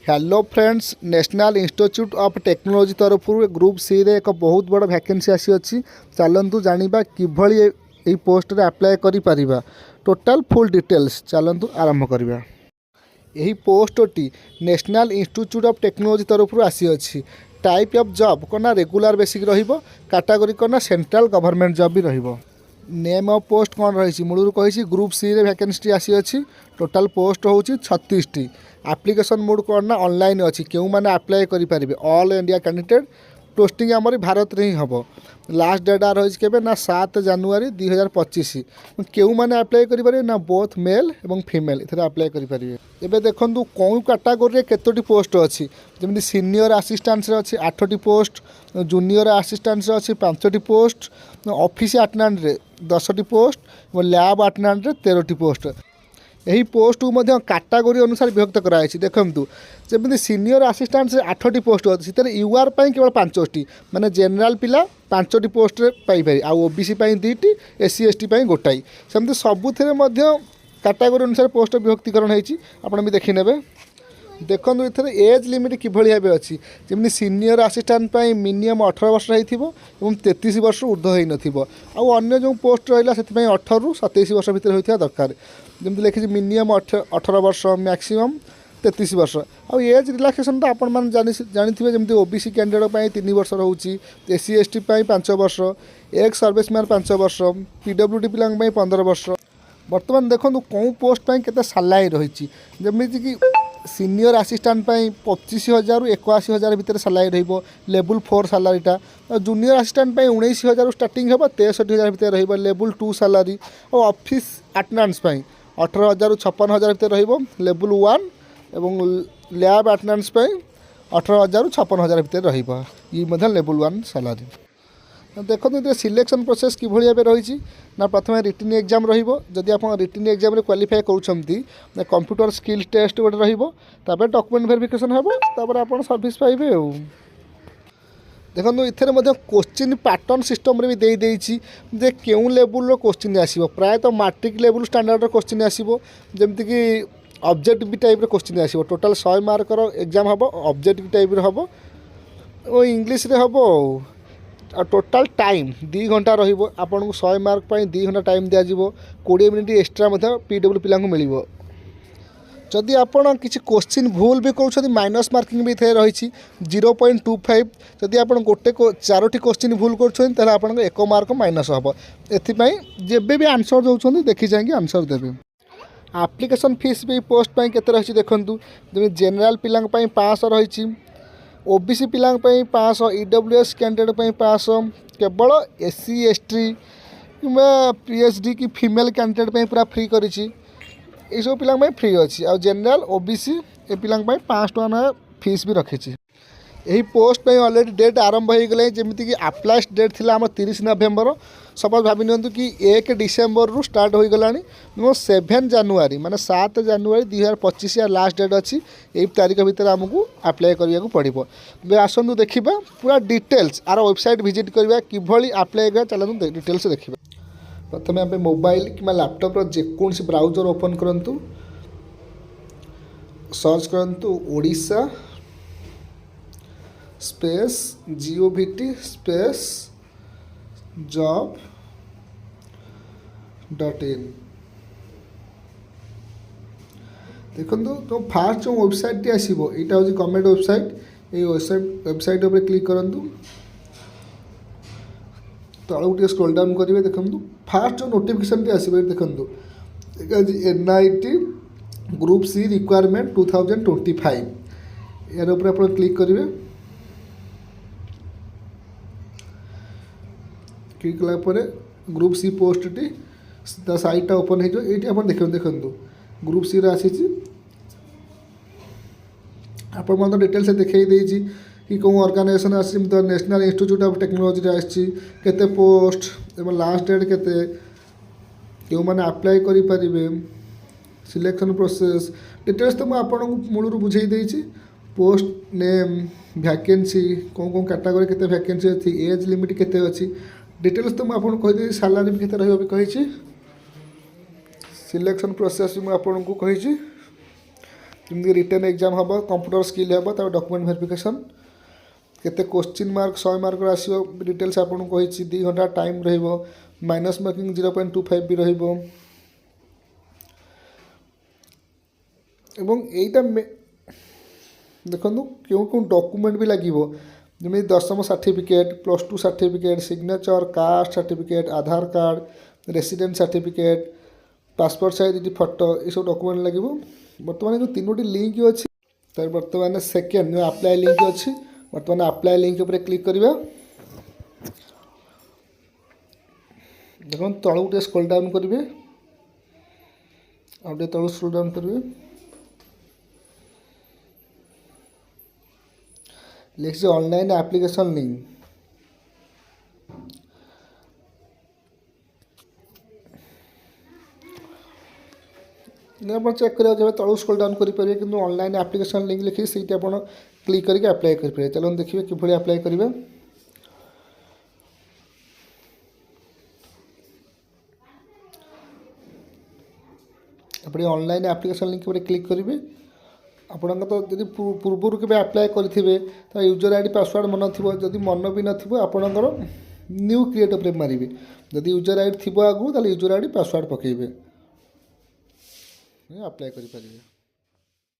Hello friends, national institute of technology तरफ group C रे एक बहुत बड़ वैकेंसी आसी अच्छी। चलतु जानिबा किभଳି एई पोस्ट रे अप्लाई करि परिबा। टोटल फुल डिटेल्स चलतु आरंभ करिबा। यही पोस्टटी नेशनल इंस्टीट्यूट ऑफ टेक्नोलॉजी तरफ आसी अच्छी। टाइप ऑफ जॉब करना रेगुलर बेसिक रहिबो, कैटेगरी करना सेंट्रल गवर्नमेंट जॉब भी रहिबो। नेम ऑफ पोस्ट कौन रही मूलर कही ग्रुप सी रे वैकेंसी आसी अच्छी। टोटाल पोस्ट हूँ 36 टी। एप्लिकेशन मोड कौन ना ऑनलाइन अच्छी। क्यों मैंने अप्लाई करेंगे ऑल इंडिया कैंडिडेट। पोस्टिंग आमर भारत रे ही हम। लास्ट डेट रही के ना 7 जनवरी 2025। क्यों मैंने अप्लाई करेंगे ना बोथ मेल और फीमेल इधर अप्लाई करेंगे। एबे देखंतु कौन कैटेगरी केतोटी पोस्ट अच्छी। जमी सीनियर आसिस्टेंट अच्छी 8टी पोस्ट, जूनियर आसिस्टेंट अच्छी 5टी पोस्ट, ऑफिस अटेंडेंट रे 10टी पोस्ट और लैब अटेंडेंट रे 13टी पोस्ट। यही पोस्ट को कैटेगरी अनुसार विभक्त कराई। देखंतु जमी सीनियर आसिस्टेंट से 8टी पोस्ट अच्छी यूआर केवल 5टी माने जनरल पिला 5टी पोस्ट पाइपर। आउ ओबीसी 2टी, एससी एसटी गोटाई। सेमती सबुथिरे कैटेगरी अनुसार पोस्ट विभक्तिकरण होती आपड़ भी देखने। देखो इधर एज लिमिट किभली भाव अच्छी। जमी सीनियर आसिस्टेंट मिनिमम 18 वर्ष हो 33 वर्ष ऊर्ध्व हो न। आउ जो पोस्ट रहा से 18 ରୁ 27 वर्ष भितर होता दरकार। जमी लिखी मिनिमम 18 वर्ष, मैक्सिमम 33 वर्ष। आउ एज रिलैक्सेशन तो आपण मैंने जानी जमी ओबीसी कैंडिडेट 3 वर्ष रोचे, एससी एसटी 5 वर्ष, एक्स सर्विसमैन 5 वर्ष, पीडब्ल्यूडी पिला 15 वर्ष। बर्तमान देखो कौन पोस्ट के सालारी रही। जमीक कि सीनियर आसिस्टेंट 25,000 ରୁ 81,000 भितर सालारी रही। लेवल 4 सालारीटा। जूनियर आसिस्टेंट 19,000 स्टार्टिंग हो 63,000 भितर रही लेवल 2 सालारी। और ऑफिस अटेंडेंट्स 18,000 ରୁ 56,000 भितर रही लेवल 1 और लैब अटेंडेंट्स 18,000 ରୁ 56,000 भितर रही लेवल 1 सालारी। देखो ये सिलेक्शन प्रोसेस किभली भाव रही ना प्रथम रिटन एग्जाम रही। आप रिटन एग्जाम क्वालिफाई कर कंप्यूटर स्किल टेस्ट गोटे रही। डॉक्यूमेंट वेरिफिकेशन हम आप सर्विस पाइबे। देखो इधर क्वेश्चन पैटर्न सिस्टम रे भी दे क्यों लेवल क्वेश्चन आसो। प्रायतः मैट्रिक लेवल स्टैंडर्ड क्वेश्चन आसो। जमती कि ऑब्जेक्टिव टाइप क्वेश्चन आसो। टोटाल 100 मार्कर एग्जाम हम ऑब्जेक्टिव टाइप हम और इंग्लिश रे हम। टोटाल टाइम 2 घंटा आपको 100 मार्क 2 घंटा टाइम दिज्व। 20 मिनिट एक्सट्रा पीडब्ल्यू पिला मिल। जदि आप किसी क्वेश्चन भूल भी कर माइनस मार्किंग भी रही 0.25। जदि आप गोटे 4टी क्वेश्चन भूल कर आप 1 मार्क माइनस हम। एपाई भी आंसर दौरान देखी जाएंगे आंसर देवे। एप्लिकेशन फीस भी पोस्ट के रही देखूँ। जमी जेनराल पिला 500 रही, ओबीसी पिला 500, ईडब्ल्यूएस कैंडिडेट 500 केवल, एससी एसटी कि पीएचडी की फीमेल कैंडिडेट पूरा फ्री करी। सब पिला फ्री अच्छी। आ जनरल ओबीसी ए पिला 500 टका फीस भी रखी। यही पोस्ट ऑलरेडी डेट आरंभ हो गला। जमीक कि अप्लाई डेट थी 30 नवेम्बर। सपोज भावी नियंतु कि 1 डिसेम्बर रु स्टार्ट हो गला 7 जनवरी माने 7 जनवरी 2025 या लास्ट डेट अच्छी। यही तारीख भितर आमको अप्लाई करिया पड़ो। आसतु देखा पूरा डिटेल्स आर वेबसाइट विजिट करवा किभली अप्लाई कर। चलते डिटेल्स देखा। प्रथम आप मोबाइल कि लैपटॉप जेकोसी ब्राउजर ओपन करंतु, सर्च करंतु Odisha space GOVT space job.in। देखो तो फास्ट जो वेबसाइट आसो यहाँ हूँ गवर्नमेंट वेबसाइट। ये वेबसाइट उपर क्लिक करंतु। तलू टे स्क्रॉल डाउन करेंगे। देखो फास्ट जो नोटिफिकेशन आसो देखो NIT ग्रुप सी रिक्वायरमेंट 2025 यार ऊपर आप क्लिक करेंगे। क्लिक कलापर ग्रुप सी पोस्ट टी साइटा ओपन हो देखो ग्रुप सी आसी। आप डिटेल्स देखई कि कौन ऑर्गेनाइजेशन आसी नेशनल इंस्टीट्यूट ऑफ टेक्नोलॉजी आसी केते पोस्ट एवं लास्ट डेट केते क्यों मैंने अप्लाई करें सिलेक्शन प्रोसेस डिटेल्स तो मुझे मूलर बुझे देती। पोस्ट नेम वैकेंसी कौन कौन कैटेगरी केते वैकेंसी अच्छी, एज लिमिट केते अच्छी डिटेल्स तो मुझे कहीदे। सालारी भी केते रही कही। सिलेक्शन प्रोसेस भी मुझे कही। केमती रिटर्न एग्जाम हम कंप्यूटर स्किल हम तब डॉक्यूमेंट वेरिफिकेशन केते क्वेश्चन मार्क 100 मार्क आसो डिटेल्स आपको कही 2 घंटा टाइम रहिबो माइनस मार्किंग 0.25 भी रहिबो एवं एटा देखो क्यों क्यों डॉक्यूमेंट भी लगे जमी 10th certificate +2 certificate signature caste certificate Aadhaar card resident certificate passport size photo ये सब डॉक्यूमेंट लगे बर्तमान जो 3टी लिंक अच्छी तो बर्तमान सेकेंड जो अप्लाई लिंक अच्छी बर्तमान अप्लाई लिंक उपर क्लिक करवा देखो तलू गोटे स्क्रॉल डाउन करेंगे आउटे तलू स्क्रॉल डाउन करेंगे लिखिए ऑनलाइन एप्लिकेशन लिंक आप चेक करा जब तलू स्क्रॉल डाउन करेंगे कि ऑनलाइन एप्लिकेशन लिंक लिखिए सीटा आप क्लिक करके अप्लाई करेंगे चलो देखिए कि अप्लाई करेंगे अपने ऑनलाइन एप्लिकेशन लिंक पर क्लिक करेंगे आपन तो जब पूर्वर के अप्लाई करेंगे तो यूजर आईडी पासवर्ड मन थी जब मन भी नथिबो आपणकर न्यू क्रिएट उपर मारे जब यूजर आईडी थी आगु यूजर आईडी पासवर्ड पकेबे अप्लाई करेंगे।